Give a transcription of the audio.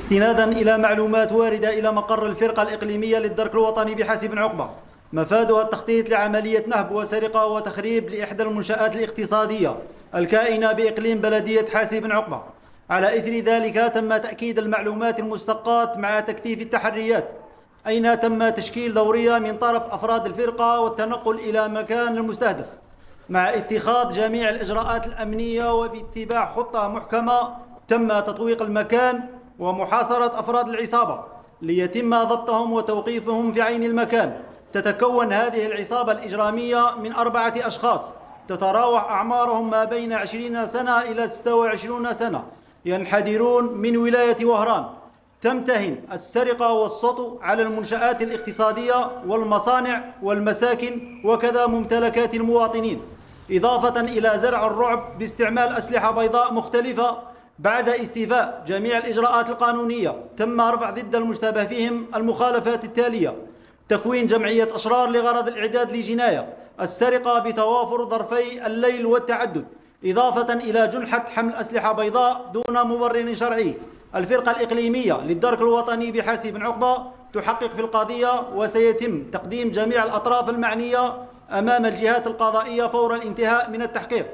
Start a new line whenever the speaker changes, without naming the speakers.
استنادا إلى معلومات واردة إلى مقر الفرقة الإقليمية للدرك الوطني بحاسي بن عقبة، مفادها التخطيط لعملية نهب وسرقة وتخريب لإحدى المنشآت الاقتصادية الكائنة بإقليم بلدية حاسي بن عقبة. على إثر ذلك تم تأكيد المعلومات المستقاة مع تكثيف التحريات، أين تم تشكيل دورية من طرف أفراد الفرقة والتنقل إلى مكان المستهدف، مع اتخاذ جميع الإجراءات الأمنية وباتباع خطة محكمة. تم تطويق المكان ومحاصرة أفراد العصابة ليتم ضبطهم وتوقيفهم في عين المكان. تتكون هذه العصابة الإجرامية من 4 أشخاص تتراوح أعمارهم ما بين 20 سنة إلى 26 سنة، ينحدرون من ولاية وهران. تمتهن السرقة والسطو على المنشآت الاقتصادية والمصانع والمساكن وكذا ممتلكات المواطنين، إضافة إلى زرع الرعب باستعمال أسلحة بيضاء مختلفة. بعد استيفاء جميع الإجراءات القانونية تم رفع ضد المشتبه فيهم المخالفات التالية: تكوين جمعية أشرار لغرض الإعداد لجناية، السرقة بتوافر ظرفي الليل والتعدد، إضافة إلى جنحة حمل أسلحة بيضاء دون مبرر شرعي. الفرقة الإقليمية للدرك الوطني بحاسي بن عقبة تحقق في القضية، وسيتم تقديم جميع الأطراف المعنية أمام الجهات القضائية فور الانتهاء من التحقيق.